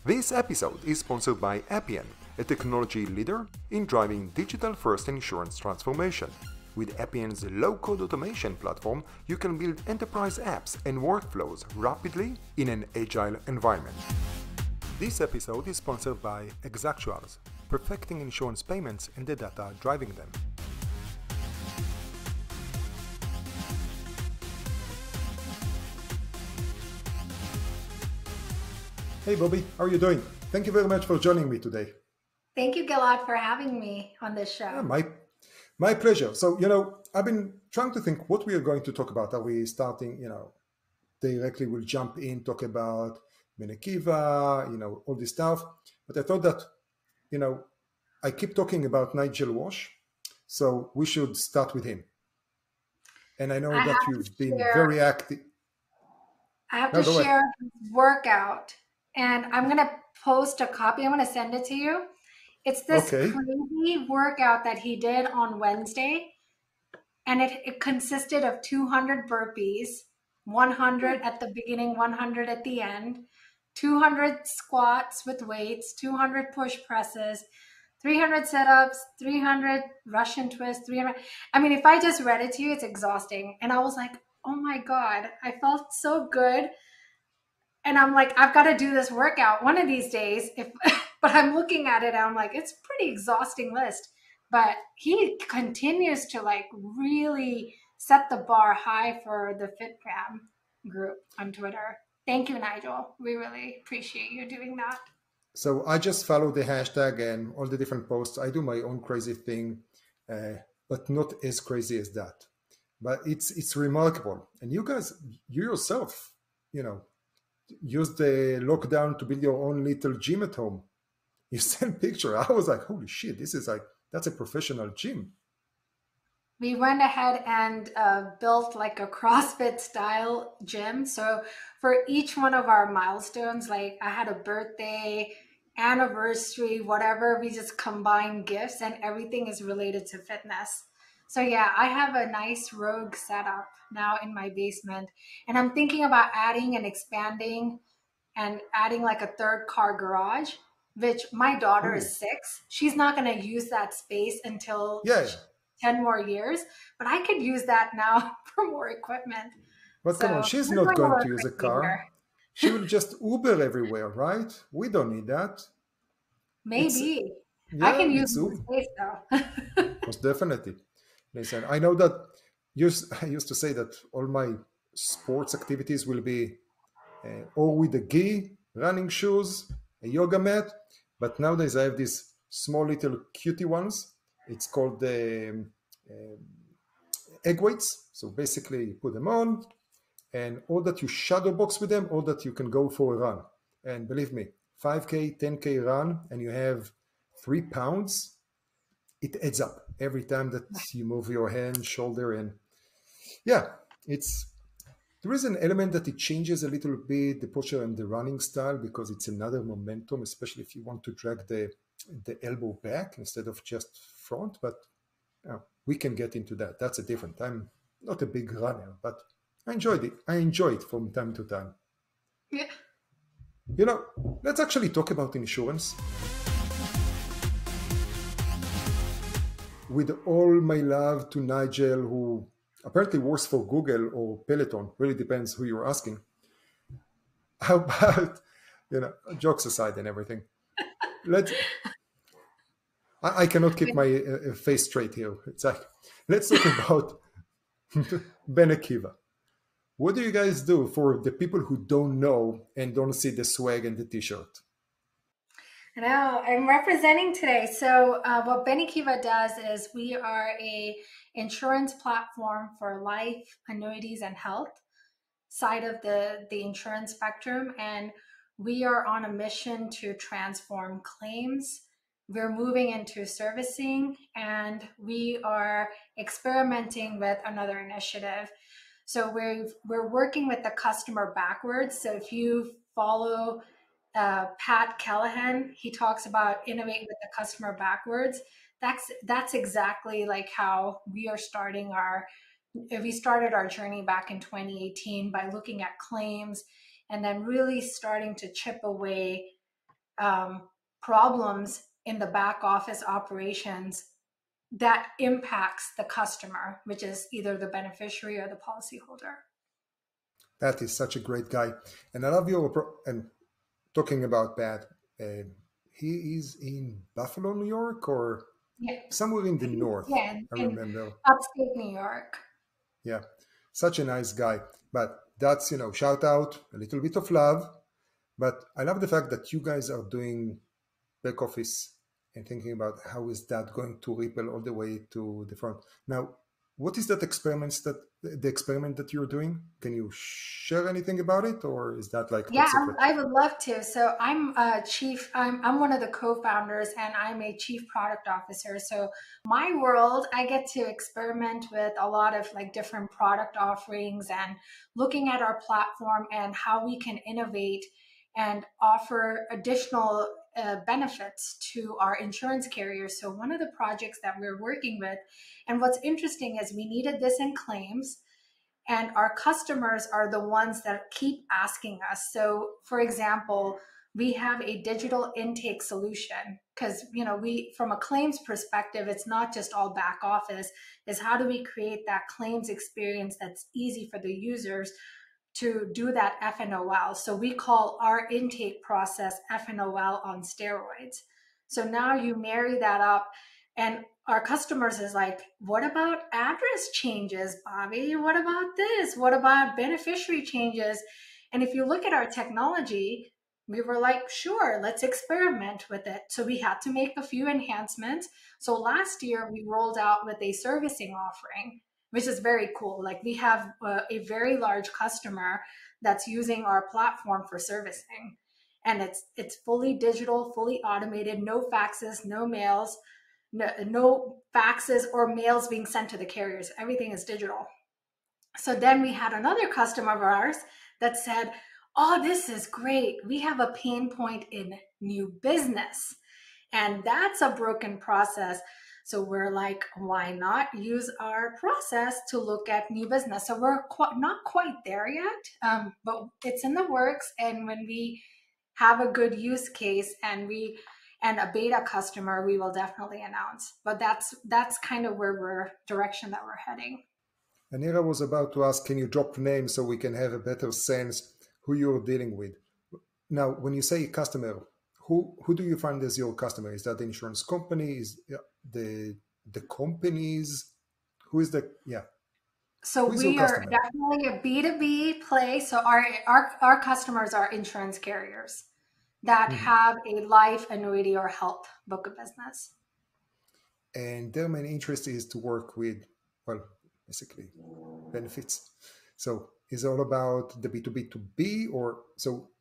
This episode is sponsored by Appian, a technology leader in driving digital-first insurance transformation. With Appian's low-code automation platform, you can build enterprise apps and workflows rapidly in an agile environment. This episode is sponsored by Exactuals, perfecting insurance payments and the data driving them. Hey Bobby, how are you doing? Thank you very much for joining me today. Thank you, Gilad, for having me on this Yeah, show. my pleasure. So, I've been trying to think what we are going to talk about. Are we starting, directly we'll jump in, talk about Menekiva, all this stuff. But I thought that, you know, I keep talking about Nigel Wash, so we should start with him. And I know I that have to you've been share. very active. I have No, to go ahead. share his workout, and I'm gonna post a copy. I'm gonna send it to you. It's this Okay. crazy workout that he did on Wednesday, and it consisted of 200 burpees, 100 at the beginning, 100 at the end, 200 squats with weights, 200 push presses, 300 sit-ups, 300 Russian twists, 300. I mean, if I just read it to you, it's exhausting. And I was like, oh my God, I felt so good. And I'm like, I've got to do this workout one of these days. If but I'm looking at it and I'm like, it's a pretty exhausting list. But he continues to like really set the bar high for the FitFam group on Twitter. Thank you, Nigel. We really appreciate you doing that. So I just follow the hashtag and all the different posts. I do my own crazy thing, uh, but not as crazy as that. But it's remarkable. And you guys, you yourself, you know, use the lockdown to build your own little gym at home. You sent picture. I was like, holy shit, this is like that's a professional gym. We went ahead and built like a CrossFit style gym. So for each one of our milestones, like I had a birthday, anniversary, whatever, we just combine gifts and everything is related to fitness. So yeah, I have a nice rogue setup now in my basement. And I'm thinking about adding and expanding and adding like a third car garage, which my daughter Ooh, is 6. She's not going to use that space until yeah. 10 more years, but I could use that now for more equipment. But come on, So she's we're not going a going little to use a crazy car. here. She will just Uber everywhere, right? We don't need that. It's Maybe. I yeah, can use it's the Uber. space though. Most definitely. Listen, I know that I used to say that all my sports activities will be or with a gi, running shoes, a yoga mat. But nowadays I have these small little cutie ones. It's called the egg weights. So basically, you put them on, and all that you shadow box with them, all that you can go for a run. And believe me, 5K, 10K run, and you have 3 pounds, it adds up every time that you move your hand, shoulder, and yeah, it's there is an element that it changes a little bit the posture and the running style because it's another momentum, especially if you want to drag the elbow back instead of just front. But we can get into that. That's a different. I'm not a big runner, but I enjoyed it. I enjoy it from time to time. Yeah. Let's actually talk about insurance. With all my love to Nigel, who apparently works for Google or Peloton, really depends who you're asking. How about, jokes aside and everything, let's, I cannot keep my face straight here. It's like, let's talk about Ben Akiva. What do you guys do for the people who don't know and don't see the swag and the t-shirt? I know. I'm representing today. So what Benny Kiva does is we are a insurance platform for life, annuities, and health side of the insurance spectrum, and we are on a mission to transform claims. We're moving into servicing, and we are experimenting with another initiative. So we're working with the customer backwards. So if you follow Pat Callahan, he talks about innovate with the customer backwards. That's exactly like how we started our journey back in 2018 by looking at claims and then really starting to chip away problems in the back office operations that impacts the customer, which is either the beneficiary or the policyholder. Pat is such a great guy, and I love and talking about Pat. He is in Buffalo, New York, or Yeah, somewhere in the north. yeah, I in remember. upstate New York. Yeah, such a nice guy. But that's, shout out, a little bit of love. But I love the fact that you guys are doing back office and thinking about how is that going to ripple all the way to the front. Now, what is that experiment that you're doing? Can you share anything about it, or is that like top Yeah, secret? I would love to. So I'm a chief, I'm one of the co-founders and I'm a chief product officer. So my world, I get to experiment with a lot of like different product offerings and looking at our platform and how we can innovate and offer additional benefits to our insurance carriers. So one of the projects that we're working with, and what's interesting is we needed this in claims, and our customers are the ones that keep asking us. So for example, we have a digital intake solution because we, from a claims perspective, it's not just all back office, is how do we create that claims experience that's easy for the users to do that FNOL. So we call our intake process FNOL on steroids. So now you marry that up, and our customers is like, what about address changes, Bobby? What about this? What about beneficiary changes? And if you look at our technology, we were like, sure, let's experiment with it. So we had to make a few enhancements. So last year we rolled out with a servicing offering, which is very cool. Like we have a very large customer that's using our platform for servicing, and it's fully digital, fully automated, no faxes, no mails, no faxes or mails being sent to the carriers. Everything is digital. So then we had another customer of ours that said, oh, this is great. We have a pain point in new business, and that's a broken process. So we're like, why not use our process to look at new business? So we're not quite there yet, but it's in the works. And when we have a good use case and a beta customer, we will definitely announce. But that's kind of where direction that we're heading. Anira was about to ask, can you drop names so we can have a better sense who you're dealing with? Now, when you say customer, who do you find as your customer? Is that the insurance company? Is the companies? Who is the So who is your we are customer? definitely a B2B play. So our customers are insurance carriers that Mhm. have a life, annuity, or health book of business. And their main interest is to work with, well, basically benefits. So is it all about the B2B, or so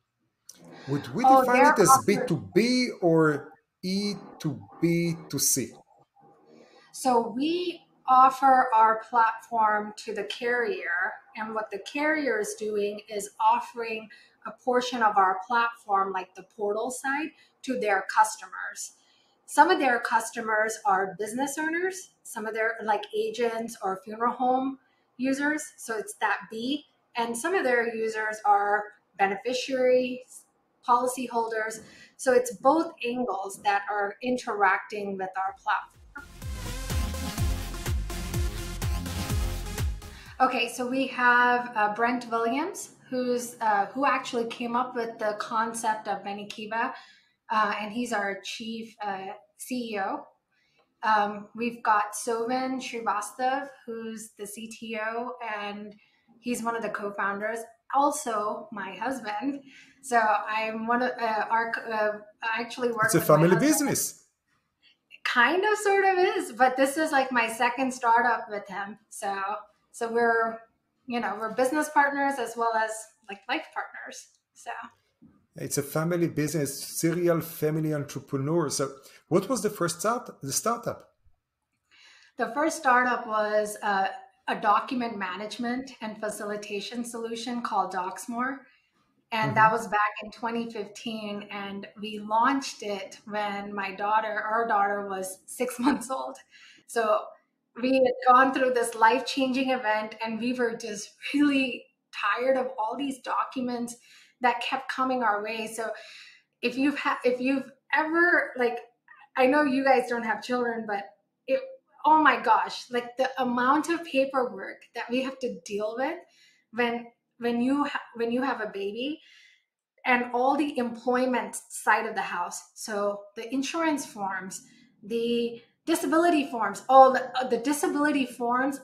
would we Oh, define they're it as offered. B2B or E2B2C? So we offer our platform to the carrier, and what the carrier is doing is offering a portion of our platform, like the portal side, to their customers. Some of their customers are business owners, some of their like agents or funeral home users. So it's that B. And some of their users are beneficiaries, policyholders. So it's both angles that are interacting with our platform. Okay, so we have Brent Williams, who actually came up with the concept of Benikiva, and he's our chief CEO. We've got Sovan Srivastav, who's the CTO, and he's one of the co-founders. Also, my husband. So I'm one of I actually It's work a with my family husband. business. Kind of, sort of is, but this is like my second startup with him. So we're business partners as well as like life partners. So It's a family business, serial family entrepreneur. So what was the startup? the first startup was a document management and facilitation solution called Docsmore. And that Mhm. was back in 2015. And we launched it when our daughter was 6 months old. So we had gone through this life-changing event, and we were just really tired of all these documents that kept coming our way. So if you've ever, like, I know you guys don't have children, but it, oh my gosh, like the amount of paperwork that we have to deal with when when you have a baby, and all the employment side of the house. So the insurance forms, the disability forms, all the disability forms.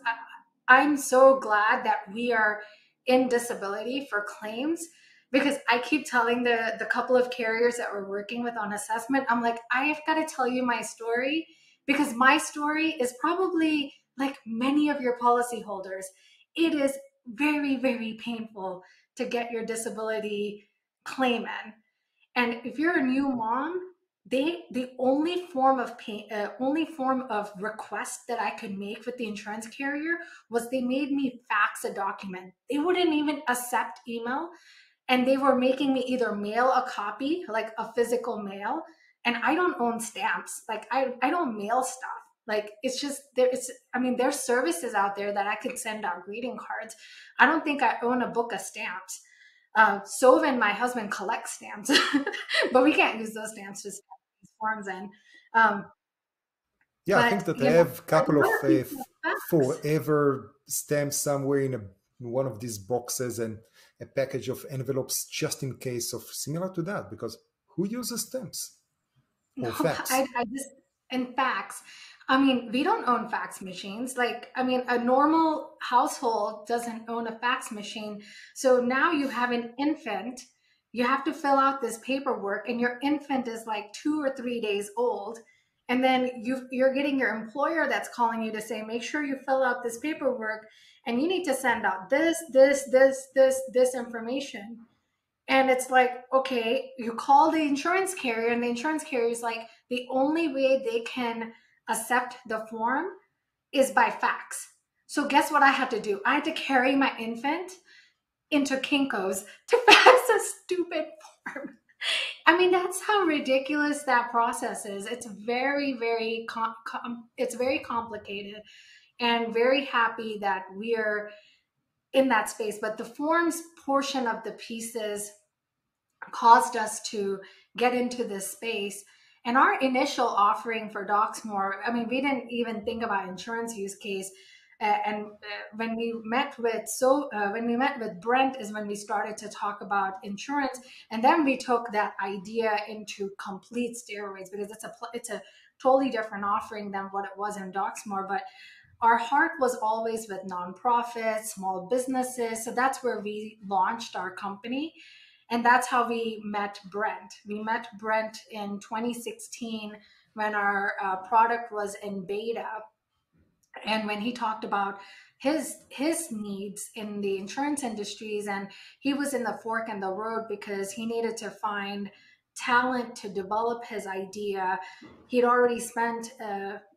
I'm so glad that we are in disability for claims, because I keep telling the couple of carriers that we're working with on assessment, I'm like, I have got to tell you my story, because my story is probably like many of your policyholders. It is very, very painful to get your disability claim in. And if you're a new mom, the only form of only form of request that I could make with the insurance carrier was they made me fax a document. They wouldn't even accept email, and they were making me either mail a copy, like a physical mail. And I don't own stamps. Like I don't mail stuff. Like it's just there. It's, I mean, there's services out there that I could send out greeting cards. I don't think I own a book of stamps. Sovin, my husband, collects stamps, but we can't use those stamps to stamp these forms in. Um, Yeah, I think but that I you know, have a a couple of lot of people fax. forever stamps somewhere in one of these boxes, and a package of envelopes just in case of similar to that. Because who uses stamps No, or fax? I just, and fax. I mean, we don't own fax machines. Like, I mean, a normal household doesn't own a fax machine. So now you have an infant, you have to fill out this paperwork, and your infant is like 2 or 3 days old. And then you're getting your employer that's calling you to say, make sure you fill out this paperwork, and you need to send out this information. And it's like, okay, you call the insurance carrier, and the insurance carrier is like, the only way they can accept the form is by fax. So guess what I had to do? I had to carry my infant into Kinko's to fax a stupid form. I mean, that's how ridiculous that process is. It's very, very, it's very complicated, and very happy that we're in that space. But the forms portion of the pieces caused us to get into this space. And our initial offering for Docsmore, I mean, we didn't even think about insurance use case. When we met with when we met with Brent is when we started to talk about insurance, and then we took that idea into complete steroids, because it's a totally different offering than what it was in Docsmore. But our heart was always with nonprofits, small businesses. So that's where we launched our company. And that's how we met Brent. We met Brent in 2016 when our product was in beta. And when he talked about his needs in the insurance industries, and he was in the fork in the road because he needed to find talent to develop his idea. He'd already spent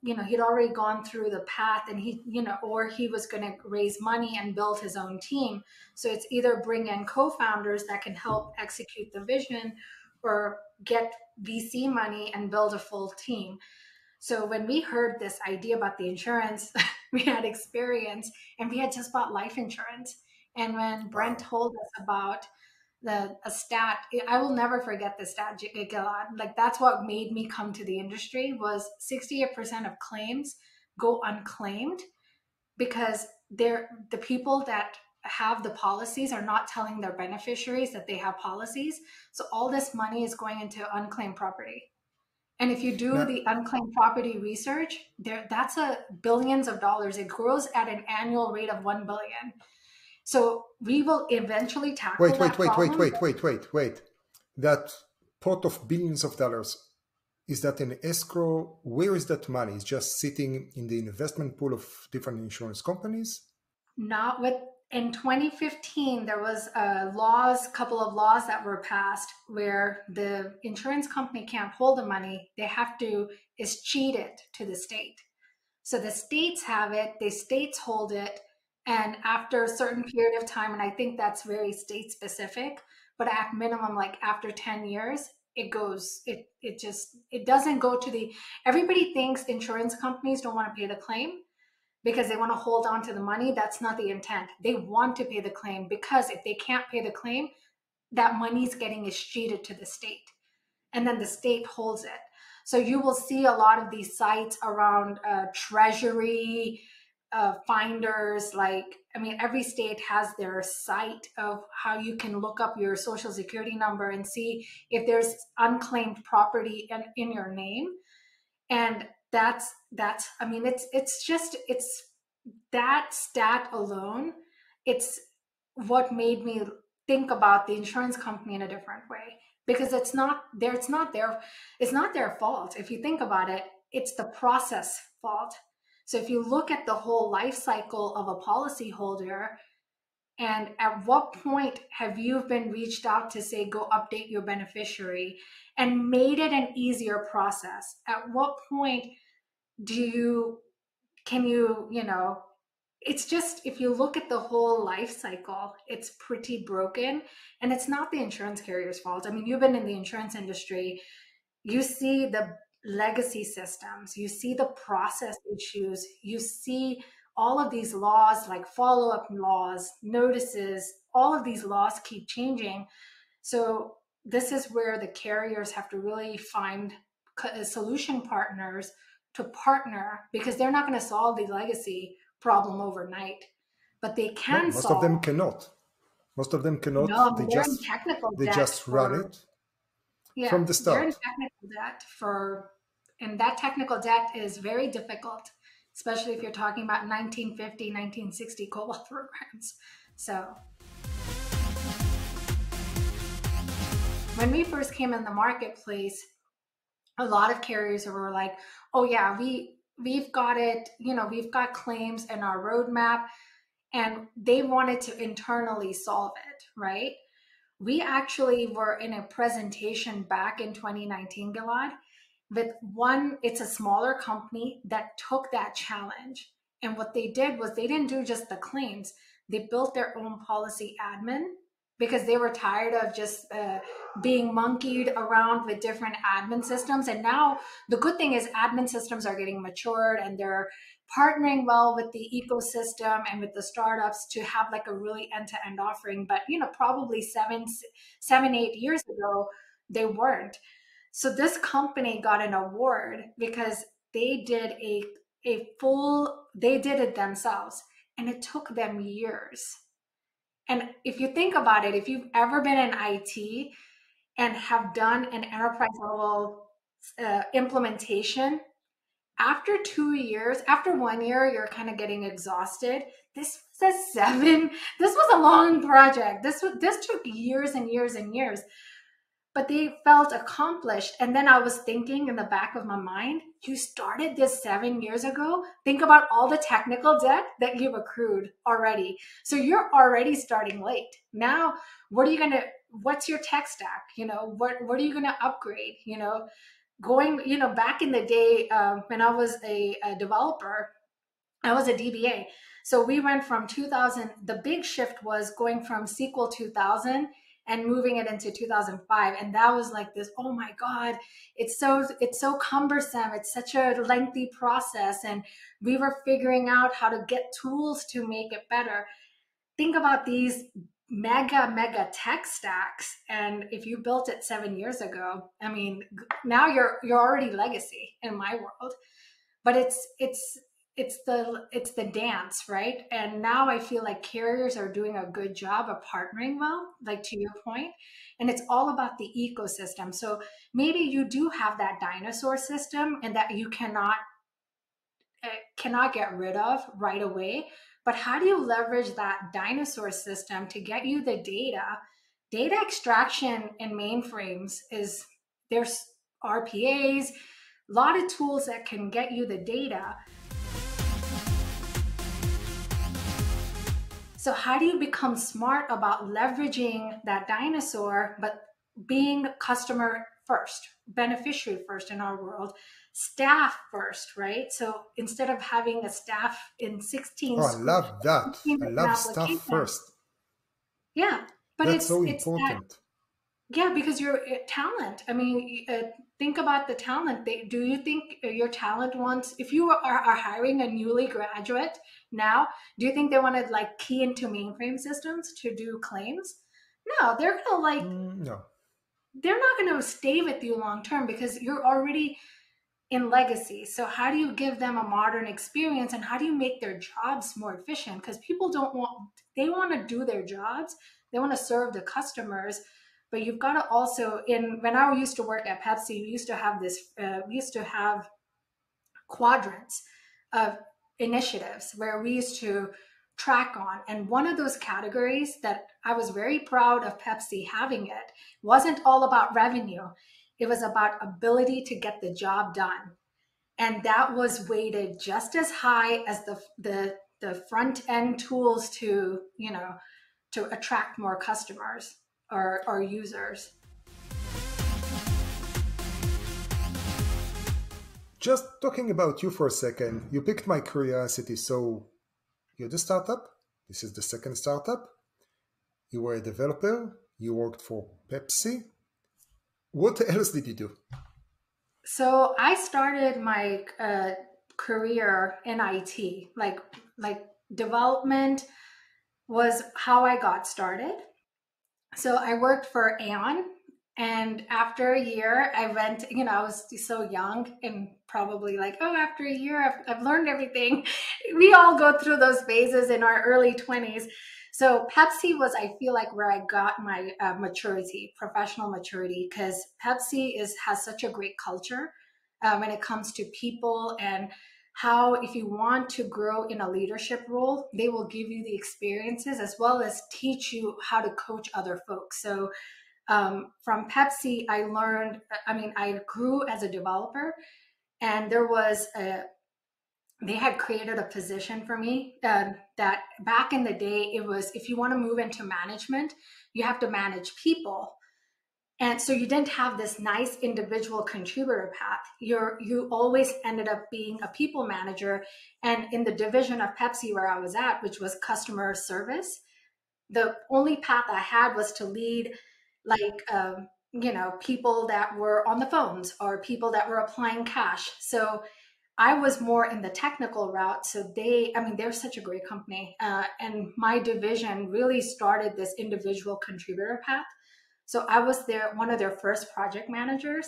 he'd already gone through the path, and or he was going to raise money and build his own team. So it's either bring in co-founders that can help execute the vision, or get VC money and build a full team. So when we heard this idea about the insurance, we had experience, and we had just bought life insurance. And when Brent Wow. told us about a stat, I will never forget the stat, Gilad. Like, that's what made me come to the industry, was 68% of claims go unclaimed, because the people that have the policies are not telling their beneficiaries that they have policies. So all this money is going into unclaimed property. And if you do Now, the unclaimed property research, that's a billions of dollars. It grows at an annual rate of 1 billion. So we will eventually tackle wait, that wait, wait, wait, problem. wait, wait, wait, wait. That pot of billions of dollars, is that an escrow? Where is that money? It's just sitting in the investment pool of different insurance companies? Not with In 2015, there was couple of laws that were passed where the insurance company can't hold the money. They have to escheat it to the state. So the states have it, the states hold it, and after a certain period of time, and I think that's very state specific, but at minimum, like after 10 years, it doesn't go to the, everybody thinks insurance companies don't want to pay the claim because they want to hold on to the money. That's not the intent. They want to pay the claim, because if they can't pay the claim, that money's getting escheated to the state. and then the state holds it. So you will see a lot of these sites around treasury finders. Like, I mean, every state has their site of how you can look up your social security number and see if there's unclaimed property in your name. And that's I mean, it's just it's that stat alone, it's what made me think about the insurance company in a different way, because it's not their fault. If you think about it, it's the process fault. So if you look at the whole life cycle of a policyholder, and at what point have you been reached out to say, go update your beneficiary, and made it an easier process? At what point do you can you know, it's just, if you look at the whole life cycle, it's pretty broken. And it's not the insurance carrier's fault. I mean, you've been in the insurance industry, you see the legacy systems, you see the process issues, you see all of these laws, like follow-up laws, notices, all of these laws keep changing. So this is where the carriers have to really find solution partners to partner, because they're not going to solve the legacy problem overnight, but they No, can most of them solve. cannot. Most of them cannot. No, They they're in just technical they debt just run for, it yeah, from the they're in start. technical debt for, and that technical debt is very difficult, especially if you're talking about 1950, 1960 COBOL programs. So when we first came in the marketplace, a lot of carriers were like, oh yeah, we've got it, you know, we've got claims in our roadmap, and they wanted to internally solve it, right? We actually were in a presentation back in 2019, Gilad, with one, it's a smaller company that took that challenge. And what they did was they didn't do just the claims, they built their own policy admin, because they were tired of just being monkeyed around with different admin systems. And now the good thing is admin systems are getting matured, and they're partnering well with the ecosystem and with the startups to have like a really end-to-end offering. But you know, probably 8 years ago, they weren't. So this company got an award because they did they did it themselves, and it took them years. And if you think about it, if you've ever been in IT and have done an enterprise level implementation, after 2 years, after 1 year, you're kind of getting exhausted. This was this was a long project. This took years and years and years, but they felt accomplished. And then I was thinking in the back of my mind, you started this 7 years ago. Think about all the technical debt that you've accrued already. So you're already starting late. Now, what's your tech stack? You know, what are you going to upgrade? You know, going, you know, back in the day when I was a developer, I was a DBA. So we went from 2000, the big shift was going from SQL 2000 and moving it into 2005. And that was like this, oh my God, it's so cumbersome. It's such a lengthy process. And we were figuring out how to get tools to make it better. Think about these mega tech stacks, and if you built it 7 years ago, I mean, now you're already legacy in my world. But it's the dance, right? And now I feel like carriers are doing a good job of partnering well, like to your point, and it's all about the ecosystem. So maybe you do have that dinosaur system and that you cannot get rid of right away, but how do you leverage that dinosaur system to get you the data extraction in mainframes? Is there's RPAs, a lot of tools that can get you the data. So how do you become smart about leveraging that dinosaur, but being customer first, beneficiary first in our world, staff first, right? So instead of having a staff in 16 Oh, I school, love that. 16 I different love stuff applications. first. Yeah, but That's so it's that. important. Yeah, because you're talent. I mean, think about the talent. Do you think your talent wants, if you are hiring a newly graduate now, do you think they want to like key into mainframe systems to do claims? No, they're gonna like No. they're not going to stay with you long term because you're already in legacy. So how do you give them a modern experience, and how do you make their jobs more efficient? Because people don't want, they want to do their jobs, they want to serve the customers, but you've got to also, in when I used to work at Pepsi, we used to have we used to have quadrants of initiatives where we used to track on. And one of those categories that I was very proud of Pepsi having it wasn't all about revenue. It was about ability to get the job done. And that was weighted just as high as the front end tools to, to attract more customers or users. Just talking about you for a second, you piqued my curiosity. So you're the startup. This is the second startup. You were a developer. You worked for Pepsi. What else did you do? So I started my career in IT, like development was how I got started. So I worked for Aon, and after a year, I went. I was so young and probably like, oh, after a year, I've learned everything. We all go through those phases in our early 20s. So Pepsi was, I feel like, where I got my maturity, professional maturity, because Pepsi has such a great culture when it comes to people, and how, if you want to grow in a leadership role, they will give you the experiences as well as teach you how to coach other folks. So from Pepsi, I learned, I mean, I grew as a developer, and they had created a position for me that back in the day, it was, if you want to move into management, you have to manage people. And so you didn't have this nice individual contributor path. You always ended up being a people manager. And in the division of Pepsi where I was at, which was customer service, the only path I had was to lead, like, people that were on the phones or people that were applying cash. So I was more in the technical route. So I mean, they're such a great company. And my division really started this individual contributor path. So I was one of their first project managers,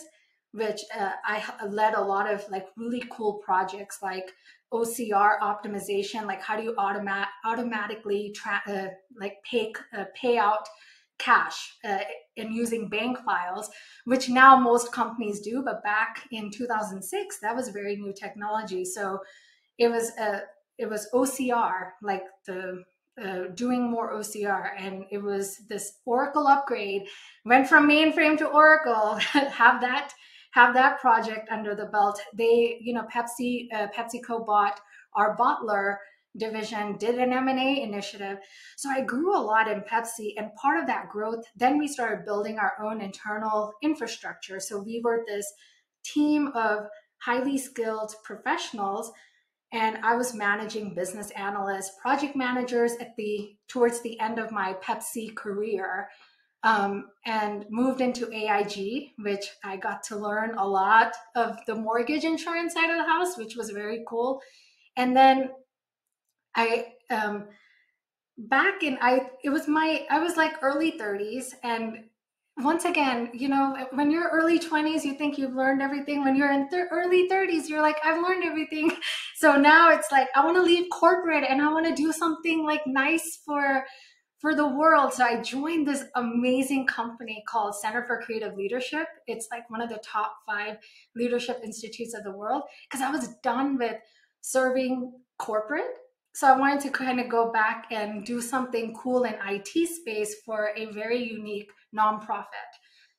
which I led a lot of like really cool projects like OCR optimization, like how do you automatically pay out cash and using bank files, which now most companies do, but back in 2006, that was very new technology. So it was OCR, like the doing more OCR, and it was this Oracle upgrade. Went from mainframe to Oracle. Have that project under the belt. PepsiCo bought our bottler division, did an M&A initiative. So I grew a lot in Pepsi, and part of that growth, then we started building our own internal infrastructure. So we were this team of highly skilled professionals, and I was managing business analysts, project managers towards the end of my Pepsi career, and moved into AIG, which I got to learn a lot of the mortgage insurance side of the house, which was very cool. And then I back in I was like early 30s, and once again, when you're early 20s, you think you've learned everything. When you're in early 30s, you're like, I've learned everything. So now it's like, I want to leave corporate and I want to do something like nice for the world. So I joined this amazing company called Center for Creative Leadership. It's like one of the top 5 leadership institutes of the world, because I was done with serving corporate. So I wanted to kind of go back and do something cool in IT space for a very unique nonprofit.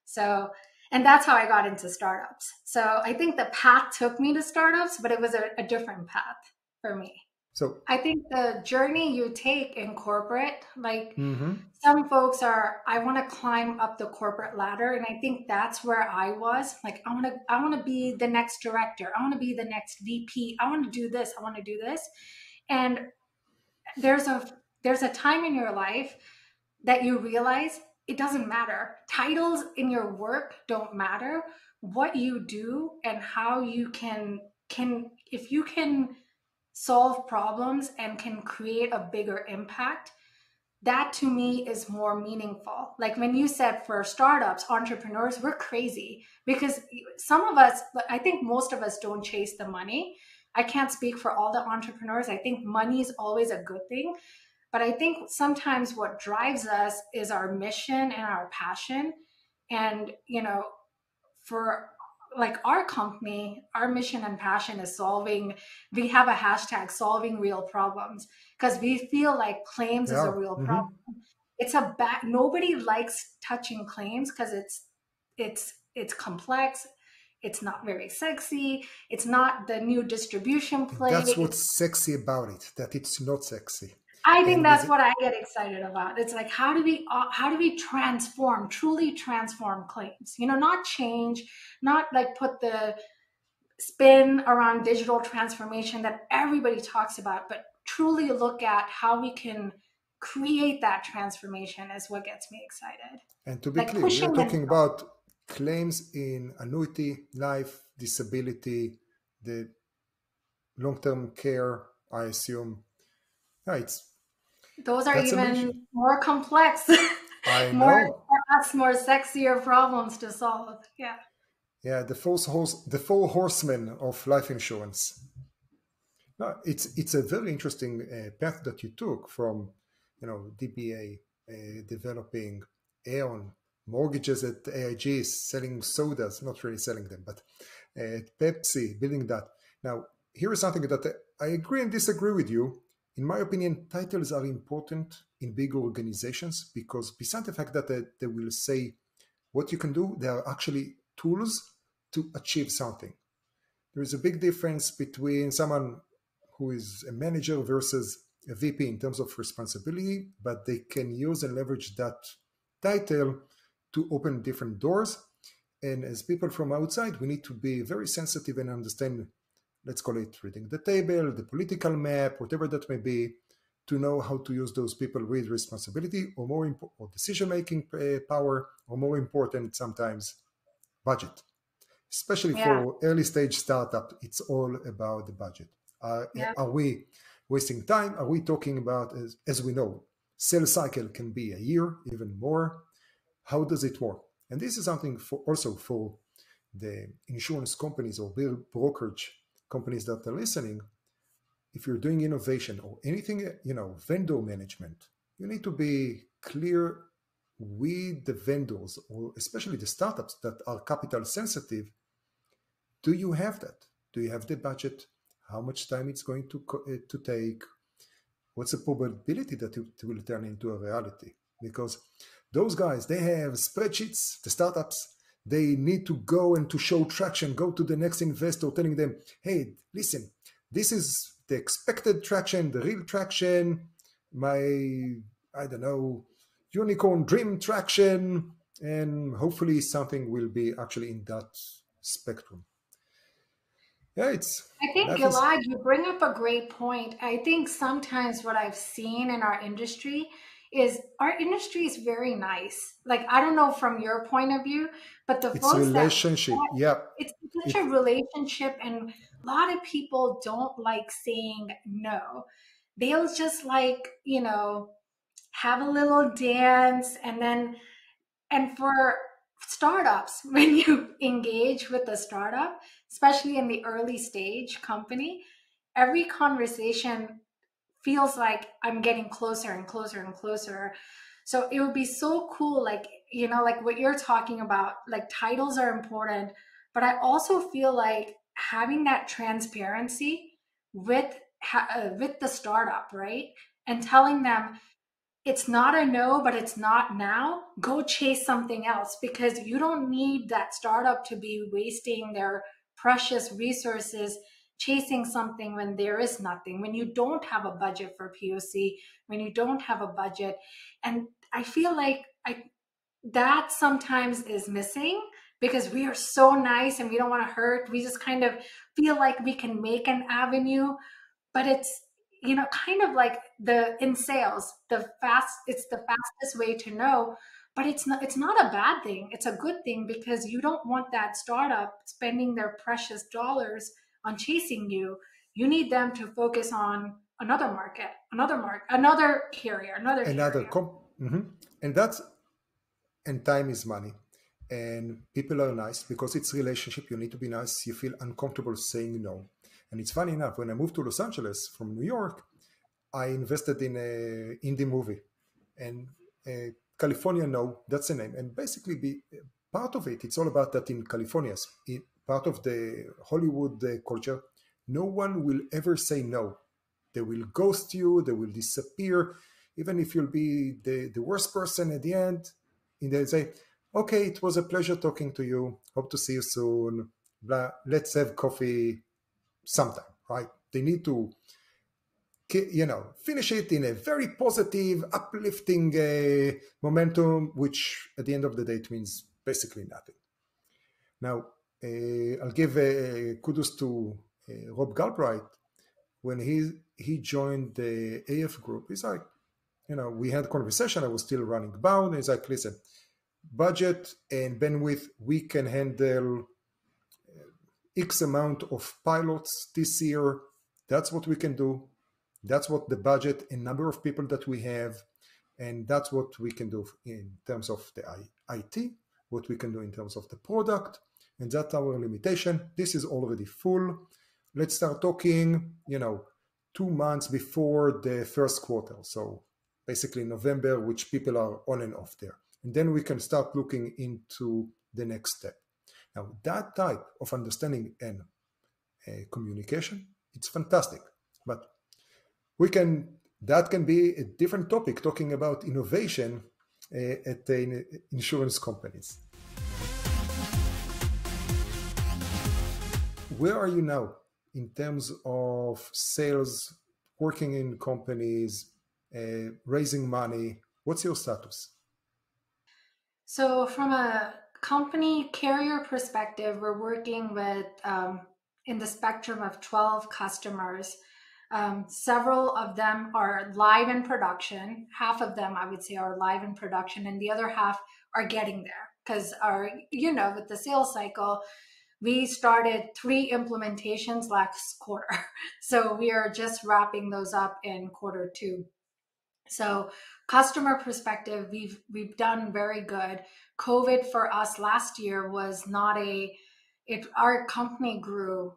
So, and that's how I got into startups. So I think the path took me to startups, but it was a different path for me. So, I think the journey you take in corporate, like mhm. some folks I want to climb up the corporate ladder. And I think that's where I was. Like, I want to be the next director. I want to be the next VP. I want to do this. I want to do this. And there's a time in your life that you realize it doesn't matter. Titles in your work don't matter. What you do and how you can if you can solve problems and can create a bigger impact, that to me is more meaningful. Like when you said for startups, entrepreneurs, we're crazy because some of us, I think most of us don't chase the money. I can't speak for all the entrepreneurs. I think money is always a good thing. But I think sometimes what drives us is our mission and our passion. And, for like our company, our mission and passion is solving, we have a hashtag solving real problems because we feel like claims is a Yeah. real Hmm. problem. It's a back, nobody likes touching claims because it's complex. It's not very sexy. It's not the new distribution play. That's what's sexy about it, that it's not sexy. I think And with that's what I get excited about. It's like how do we transform, truly transform claims? Not change, not like put the spin around digital transformation that everybody talks about, but truly look at how we can create that transformation is what gets me excited. and to be Like clear, we are pushing the talking needle. about claims in annuity, life, disability, the long-term care, I assume. Yeah, Those are that's amazing. even more complex, I more know. for us, more sexier problems to solve. Yeah. Yeah, the four horsemen of life insurance. No, it's a very interesting path that you took from, DBA, developing Aon, mortgages at AIG, selling sodas, not really selling them, but at Pepsi, building that. Now, here is something that I agree and disagree with you. In my opinion, titles are important in big organizations because besides the fact that they will say what you can do, they are actually tools to achieve something. There is a big difference between someone who is a manager versus a VP in terms of responsibility, but they can use and leverage that title to open different doors. And as people from outside, we need to be very sensitive and understand, let's call it reading the table, the political map, whatever that may be, to know how to use those people with responsibility or or decision making power, or more important sometimes, budget. Especially Yeah. for early stage startup, it's all about the budget. Yeah. Are we wasting time? Are we talking about, as we know, sales cycle can be a year, even more? How does it work? And this is something for also for the insurance companies or bill brokerage companies that are listening. If you're doing innovation or anything, vendor management, you need to be clear with the vendors, or especially the startups that are capital sensitive. Do you have that? Do you have the budget? How much time it's going to take? What's the probability that it will turn into a reality? Because those guys, they have spreadsheets. The startups, they need to go and to show traction, go to the next investor, telling them, "Hey, listen, this is the expected traction, the real traction, my, I don't know, unicorn dream traction, and hopefully something will be actually in that spectrum." Yeah, it's I think, life is. Gilad, you bring up a great point. I think sometimes what I've seen in our industry is our industry is very nice. Like, I don't know from your point of view, but the It's folks that relationship. Yeah. it's such a It relationship, and a lot of people don't like saying no. They'll just like, have a little dance and for startups, when you engage with a startup, especially in the early stage company, every conversation feels like I'm getting closer and closer and closer. So it would be so cool, like, like what you're talking about, like titles are important, but I also feel like having that transparency with with the startup, right? And telling them, it's not a no, but it's not now. Go chase something else because you don't need that startup to be wasting their precious resources chasing something when there is nothing, when you don't have a budget for POC, when you don't have a budget. And I feel like that sometimes is missing because we are so nice and we don't want to hurt. We just kind of feel like we can make an avenue, but it's kind of like the in sales, it's the fastest way to know, but it's not a bad thing, it's a good thing because you don't want that startup spending their precious dollars on chasing you. You need them to focus on another market, another carrier, another Another carrier. comp, and that's and time is money. And people are nice because it's relationship. You need to be nice. You feel uncomfortable saying no. And it's funny enough, when I moved to Los Angeles from New York, I invested in a indie movie, and California No, that's the name. And basically, be part of it. It's all about that in California, part of the Hollywood culture. No one will ever say no. They will ghost you. They will disappear, even if you'll be the worst person at the end. And they'll say, "Okay, it was a pleasure talking to you. Hope to see you soon. Blah. Let's have coffee sometime." Right? They need to finish it in a very positive, uplifting momentum, which at the end of the day it means basically nothing. Now, I'll give kudos to Rob Galbraith. When he joined the AF group, he's like, we had a conversation. I was still running Bound. He's like, listen, budget and bandwidth, we can handle X amount of pilots this year. That's what we can do. That's what the budget and number of people that we have, and that's what we can do in terms of the IT, what we can do in terms of the product, and that's our limitation. This is already full. Let's start talking, 2 months before the first quarter. So basically November, which people are on and off there. And then we can start looking into the next step. Now, that type of understanding and communication, it's fantastic. But that can be a different topic, talking about innovation at the insurance companies. Where are you now in terms of sales, working in companies, raising money? What's your status? So, from a company carrier perspective, we're working with in the spectrum of 12 customers. Several of them are live in production. Half of them, I would say, are live in production, and the other half are getting there because with the sales cycle, we started 3 implementations last quarter. So we are just wrapping those up in quarter 2. So customer perspective, we've done very good. COVID for us last year was not our company grew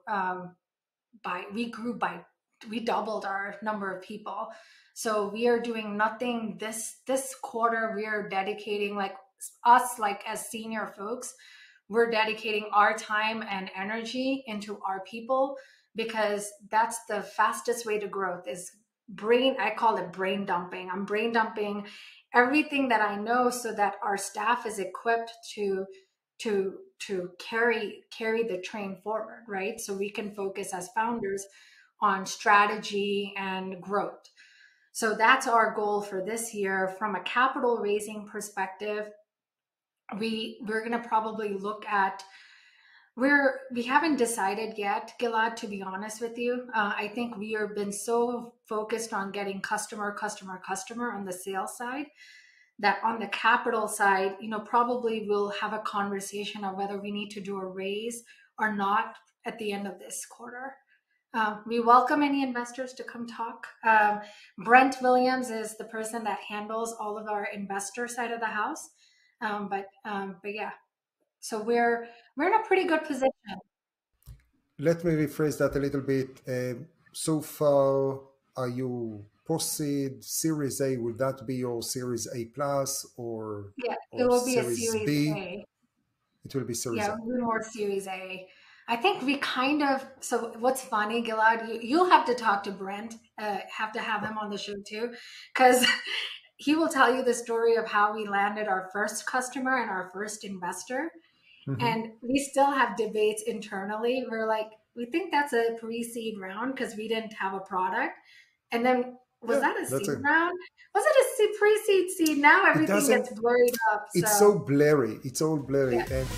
we doubled our number of people. So we are doing nothing this quarter. We are dedicating, like us, like as senior folks, we're dedicating our time and energy into our people, because that's the fastest way to growth. Is I call it brain dumping. I'm brain dumping everything that I know so that our staff is equipped to carry the train forward, right? So we can focus as founders on strategy and growth. So that's our goal for this year. From a capital raising perspective, we're going to probably look at we haven't decided yet, Gilad, to be honest with you. I think we have been so focused on getting customer on the sales side, that on the capital side, probably we'll have a conversation of whether we need to do a raise or not at the end of this quarter. We welcome any investors to come talk. Brent Williams is the person that handles all of our investor side of the house. But yeah, so we're in a pretty good position. Let me rephrase that a little bit. So far, are you post-seed, Series A? Would that be your Series A plus or Yeah, it will be a Series Series B? A. It will be Series Yeah, A. we're more Series A. I think we kind of. So what's funny, Gilad, you'll have to talk to Brent. Have to have him on the show too, because he will tell you the story of how we landed our first customer and our first investor. And we still have debates internally. We're like, we think that's a pre-seed round because we didn't have a product. And then was Yeah, that a that's seed it. round? Was it a pre-seed seed? Now It everything doesn't. gets blurred up. It's So so blurry. It's all blurry. yeah. And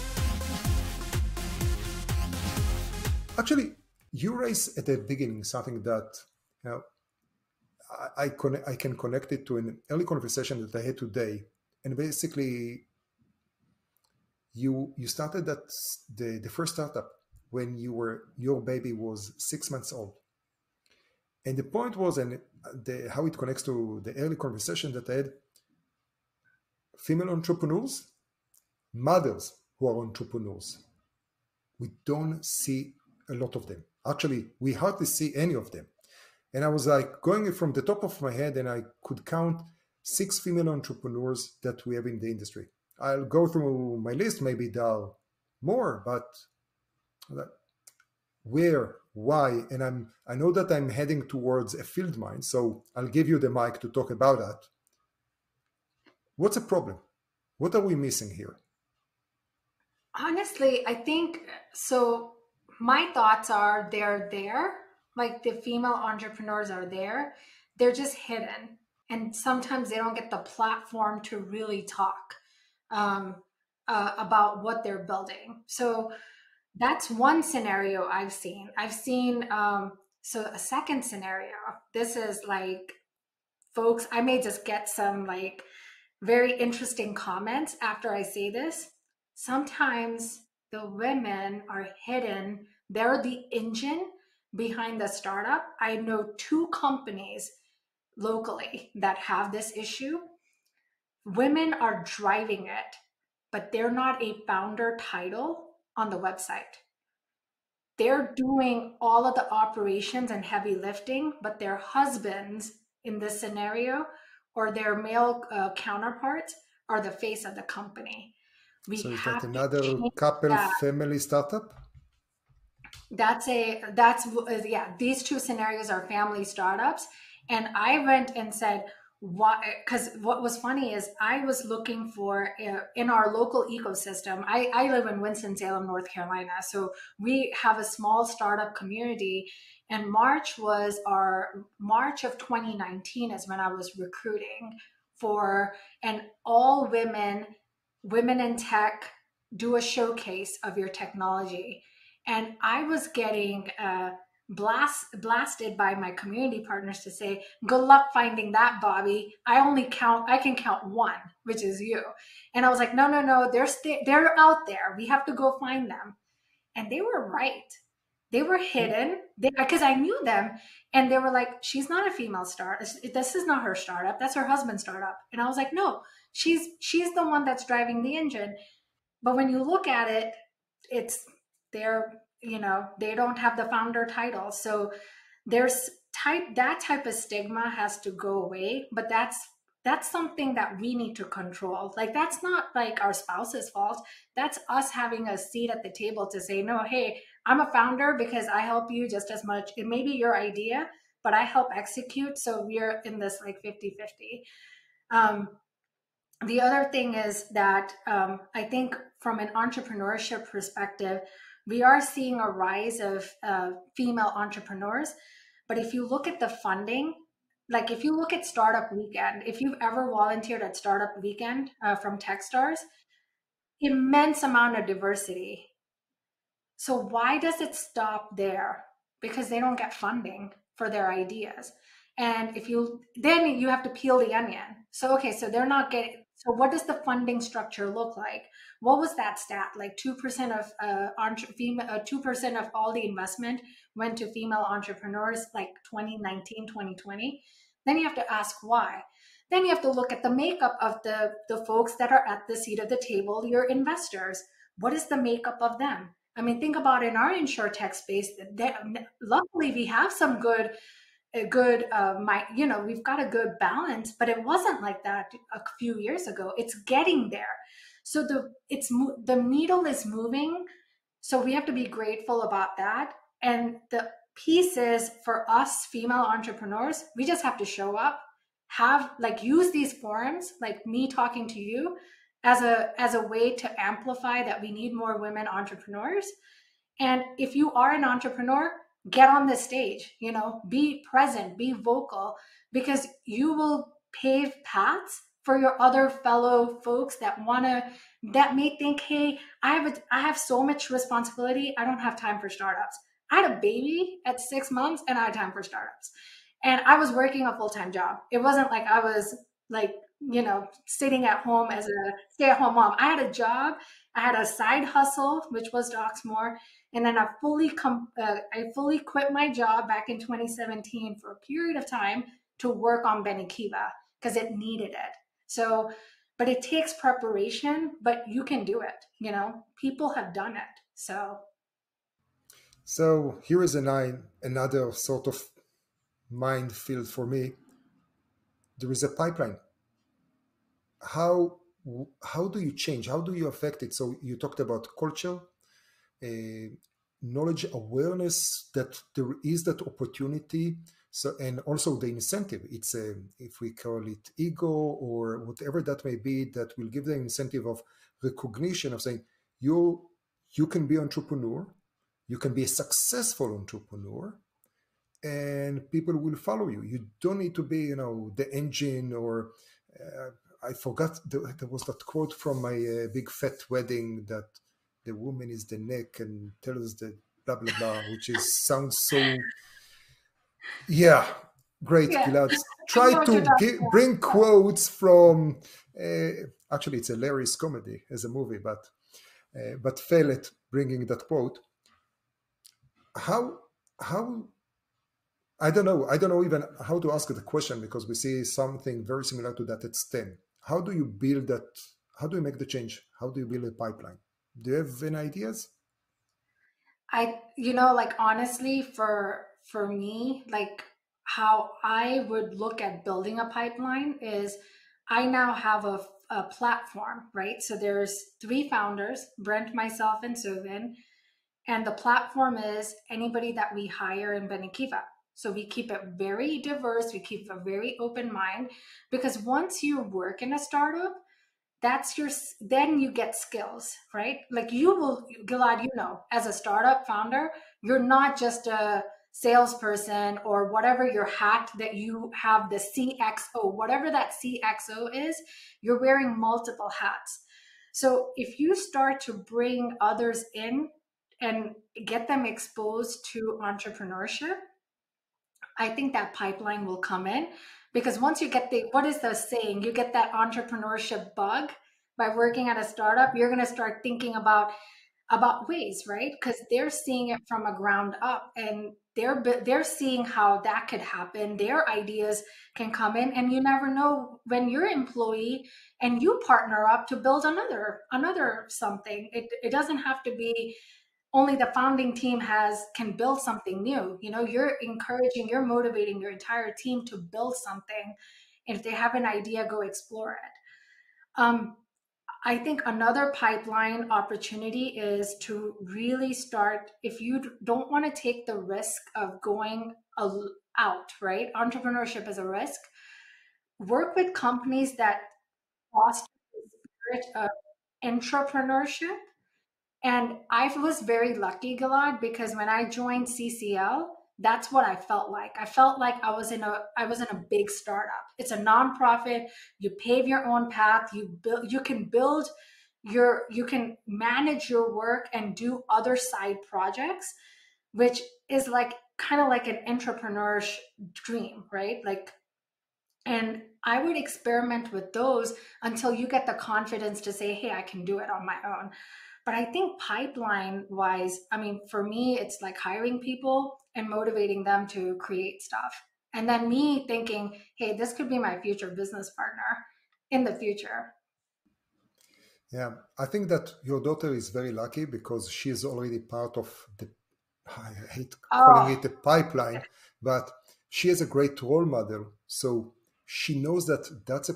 actually, you raised at the beginning something that you know, I can connect it to an early conversation that I had today. And basically, you started the first startup when your baby was 6 months old, And the point was, and how it connects to the early conversation that I had, female entrepreneurs, mothers who are entrepreneurs, we don't see a lot of them. Actually, we hardly see any of them. And I was like going from the top of my head, and I could count 6 female entrepreneurs that we have in the industry. I'll go through my list, maybe there are more, but where, why? And I know that I'm heading towards a field mine, so I'll give you the mic to talk about that. What's the problem? What are we missing here? Honestly, I think so. My thoughts are they're there, like the female entrepreneurs are there, they're just hidden. And sometimes they don't get the platform to really talk um, about what they're building. So that's one scenario I've seen. I've seen, so a second scenario, this is like, folks, I may just get some like very interesting comments after I say this. Sometimes the women are hidden, they're the engine behind the startup. I know 2 companies locally that have this issue. Women are driving it, but they're not a founder title on the website. They're doing all of the operations and heavy lifting, but their husbands in this scenario or their male counterparts are the face of the company. We So is that have to another change couple that. family startup? That's yeah, these 2 scenarios are family startups. And I went and said, why? Because what was funny is I was looking for in our local ecosystem. I live in Winston-Salem, North Carolina, so we have a small startup community. And March of 2019 is when I was recruiting for an all women in tech, do a showcase of your technology. And I was getting blasted by my community partners to say, good luck finding that, Bobby. I can count one, which is you. And I was like, no, no, no, they're out there. We have to go find them. And they were right. They were hidden because I knew them. And they were like, she's not a female startup. This is not her startup. That's her husband's startup. And I was like, no, she's the one that's driving the engine. But when you look at it, it's they're they don't have the founder title. So there's that type of stigma has to go away. But that's something that we need to control. Like, that's not like our spouse's fault. That's us having a seat at the table to say, no, hey, I'm a founder because I help you just as much. It may be your idea, but I help execute. So we're in this like 50-50. The other thing is that I think from an entrepreneurship perspective, we are seeing a rise of female entrepreneurs. But if you look at the funding, like if you look at Startup Weekend, if you've ever volunteered at Startup Weekend from Techstars, immense amount of diversity. So why does it stop there? Because they don't get funding for their ideas. And then you have to peel the onion. So, okay, so they're not getting, so what does the funding structure look like? What was that stat? Like 2% of female, 2% of all the investment went to female entrepreneurs, like 2019, 2020. Then you have to ask why. Then you have to look at the makeup of the folks that are at the seat of the table, your investors. What is the makeup of them? I mean, think about in our insurtech space. Luckily, we have some we've got a good balance, but it wasn't like that a few years ago. It's getting there. So the needle is moving. So we have to be grateful about that. And the piece is for us female entrepreneurs, we just have to show up, use these forums, like me talking to you, as a way to amplify that we need more women entrepreneurs. And if you are an entrepreneur, get on the stage, be present, be vocal, because you will pave paths for your other fellow folks that may think, hey, I have so much responsibility, I don't have time for startups. I had a baby at 6 months and I had time for startups. And I was working a full-time job. It wasn't like I was like sitting at home as a stay-at-home mom. I had a job, I had a side hustle, which was Doxmore, and then I fully quit my job back in 2017 for a period of time to work on Benikiva because it needed it. So, but it takes preparation, but you can do it. People have done it. So, So here is another sort of minefield for me. There is a pipeline. How how do you change? How do you affect it? So you talked about culture, uh, knowledge, awareness that there is that opportunity. So and also the incentive. It's a, if we call it ego or whatever that may be, that will give the incentive of recognition of saying you can be entrepreneur, you can be a successful entrepreneur, and people will follow you. You don't need to be, the engine or I forgot there was that quote from my big fat wedding that the woman is the neck and tells the blah blah blah, which is sounds so yeah great. yeah, Gilad, I try know what you're to talking about. bring quotes from. Actually, it's a hilarious comedy as a movie, but fail at bringing that quote. How how I don't know even how to ask the question because we see something very similar to that at STEM. How do you build that? How do you make the change? How do you build a pipeline? Do you have any ideas? Like honestly, for me, like how I would look at building a pipeline is I now have a platform, right? So there's three founders, Brent, myself, and Suvin. And the platform is anybody that we hire in Benikiva. So we keep it very diverse. We keep a very open mind because once you work in a startup, that's your then you get skills, right? Like you will, Gilad, as a startup founder, you're not just a salesperson or whatever your hat that you have, the CXO, whatever that CXO is, you're wearing multiple hats. So if you start to bring others in and get them exposed to entrepreneurship, I think that pipeline will come in because once you get what is the saying? You get that entrepreneurship bug by working at a startup, you're going to start thinking about ways, right? Because they're seeing it from a ground up and they're seeing how that could happen. Their ideas can come in and you never know when you're employee and you partner up to build another something. It doesn't have to be only the founding team can build something new. You're encouraging, you're motivating your entire team to build something. If they have an idea, go explore it. I think another pipeline opportunity is to really start, if you don't want to take the risk of going out, right? Entrepreneurship is a risk. Work with companies that foster the spirit of entrepreneurship. And I was very lucky, Gilad, because when I joined CCL, that's what I felt like. I felt like I was in a big startup. It's a nonprofit. You pave your own path. You can you can manage your work and do other side projects, which is like kind of like an entrepreneur's dream, right? Like, and I would experiment with those until you get the confidence to say, hey, I can do it on my own. But I think pipeline wise, I mean, for me, it's like hiring people and motivating them to create stuff. And then me thinking, hey, this could be my future business partner in the future. Yeah, I think that your daughter is very lucky because she is already part of the, I hate calling Oh, it a pipeline, but she is a great role model. So she knows that that's a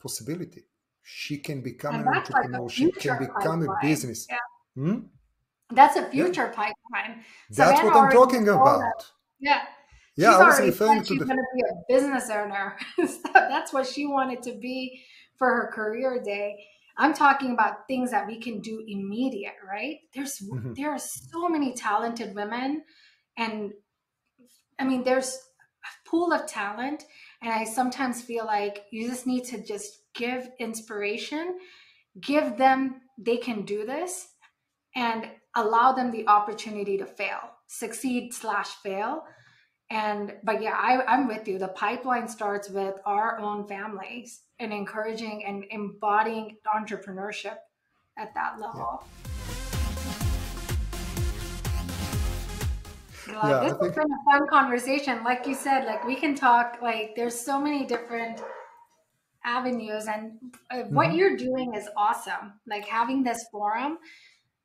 possibility. She can become and an that's like a entrepreneur. She can future become a pipeline. business. Yeah, Hmm? that's a Yeah, future pipeline. that's Savannah what I'm already talking told us. about. Yeah, Yeah, she's I was already referring said to she's the. going to be a business owner. So that's what she wanted to be for her career day. I'm talking about things that we can do immediate, right? Mhm. There are so many talented women, and I mean, there's a pool of talent, and I sometimes feel like you just need to just give inspiration, give them they can do this, and allow them the opportunity to fail, succeed slash fail. But yeah, I'm with you. The pipeline starts with our own families and encouraging and embodying entrepreneurship at that Yeah. level. Yeah, This I has think. been a fun conversation. Like you said, like we can talk, like there's so many different avenues, and what Mhm. you're doing is awesome. Like having this forum,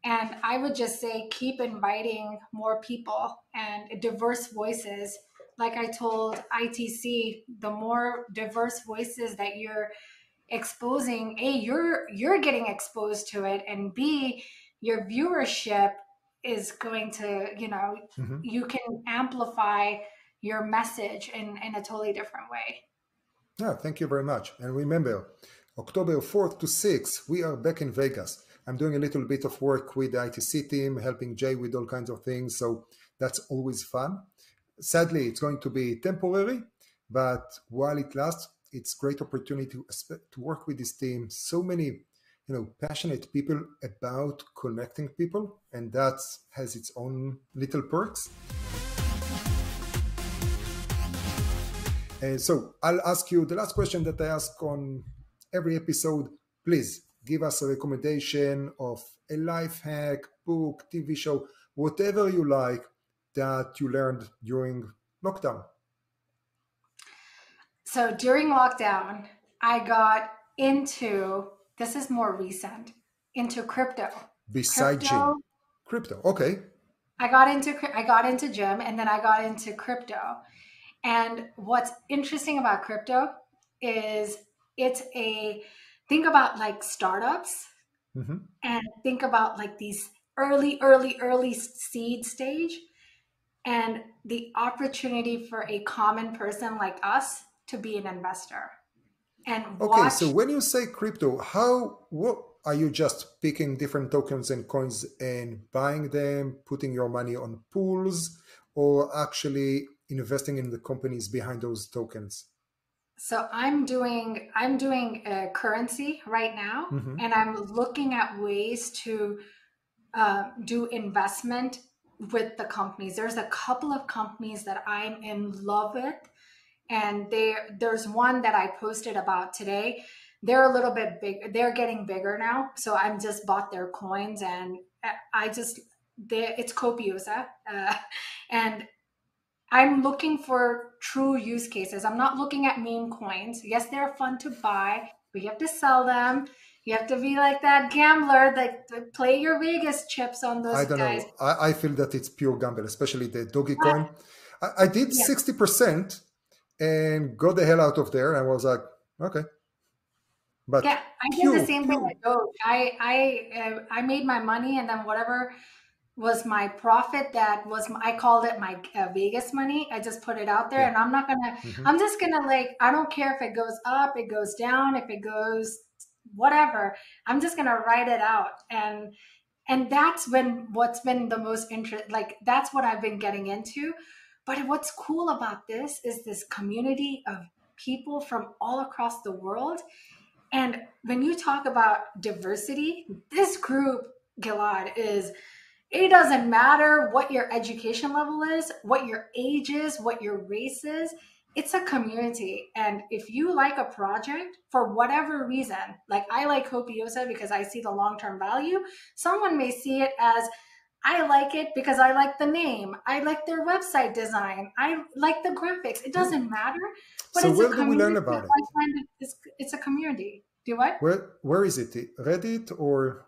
and I would just say keep inviting more people and diverse voices. Like I told ITC, the more diverse voices that you're exposing, A, you're getting exposed to it, and B, your viewership is going to, Mhm. you can amplify your message in a totally different way. Yeah, thank you very much. And remember, October 4th to 6th, we are back in Vegas. I'm doing a little bit of work with the ITC team, helping Jay with all kinds of things. So that's always fun. Sadly, it's going to be temporary, but while it lasts, it's great opportunity to work with this team. So many, passionate people about connecting people, and that has its own little perks. So I'll ask you the last question that I ask on every episode. Please give us a recommendation of a life hack, book, TV show, whatever you like that you learned during lockdown. So during lockdown, I got into, this is more recent, into crypto. Beside Crypto, gym, crypto. Okay. I got into gym, and then I got into crypto. And what's interesting about crypto is it's a, think about like startups, Mhm. and think about like these early seed stage, and the opportunity for a common person like us to be an investor and Okay, so watch. when you say crypto, what are you just picking different tokens and coins and buying them, putting your money on pools, or actually investing in the companies behind those tokens? So I'm doing a currency right now, Hmm. and I'm looking at ways to do investment with the companies. There's a couple of companies that I'm in love with, and there's one that I posted about today. They're a little bit big. They're getting bigger now, so I'm just bought their coins, and it's Copiosa, and I'm looking for true use cases. I'm not looking at meme coins. Yes, they're fun to buy, but you have to sell them. You have to be like that gambler that play your Vegas chips on I those don't guys. know. I feel that it's pure gamble, especially the doggy coin. I did Yeah, 60% and got the hell out of there. I was like, okay, but yeah. I did the pure, same thing pure. with Doge. I made my money, and then whatever was my profit, I called it my Vegas money. I just put it out there, Yeah. and I'm not gonna. Hmm. I'm just gonna, like, I don't care if it goes up, it goes down, if it goes whatever. I'm just gonna write it out, and that's when what's been the most interest. Like that's what I've been getting into. But what's cool about this is this community of people from all across the world. And when you talk about diversity, this group, Gilad, is, it doesn't matter what your education level is, what your age is, what your race is. It's a community. And if you like a project for whatever reason, like I like Copiosa because I see the long term value, someone may see it as, I like it because I like the name, I like their website design, I like the graphics. It Hmm. doesn't matter, but So it's a where do we learn community of about it? like-minded. It's a community. Do what? Where is it? Reddit or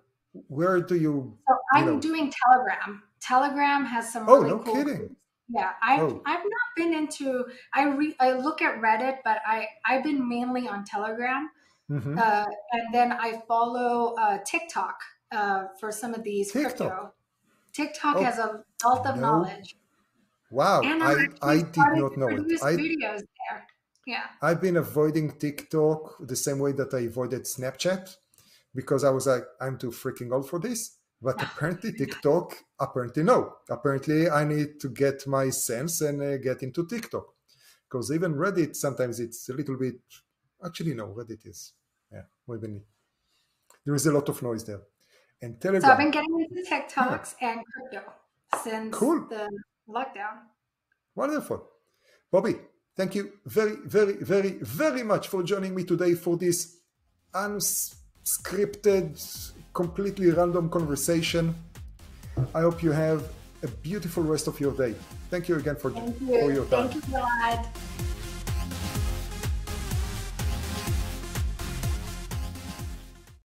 where do you, So you I'm know? doing Telegram. Telegram has some Oh, really no cool kidding. groups. Yeah, I've Oh. not been into. I look at Reddit, but I've been mainly on Telegram, Hmm. and then I follow TikTok for some of these TikTok. crypto. TikTok has Oh, a wealth of no. knowledge, Wow. and I'm I actually did starting not to know it. produce videos there. Yeah. I've been avoiding TikTok the same way that I avoided Snapchat because I was like, I'm too freaking old for this. But apparently, TikTok, apparently, no. Apparently, I need to get my sense and get into TikTok. Because even Reddit, sometimes it's a little bit. Actually, no, Reddit is. Yeah, there is a lot of noise there. And So I've Telegram. been getting into Huh, TikToks and crypto since cool. the lockdown. Wonderful. Bobby, Thank you very, very, very, very much for joining me today for this unscripted, completely random conversation. I hope you have a beautiful rest of your day. Thank you again for your time. Thank you, Vlad.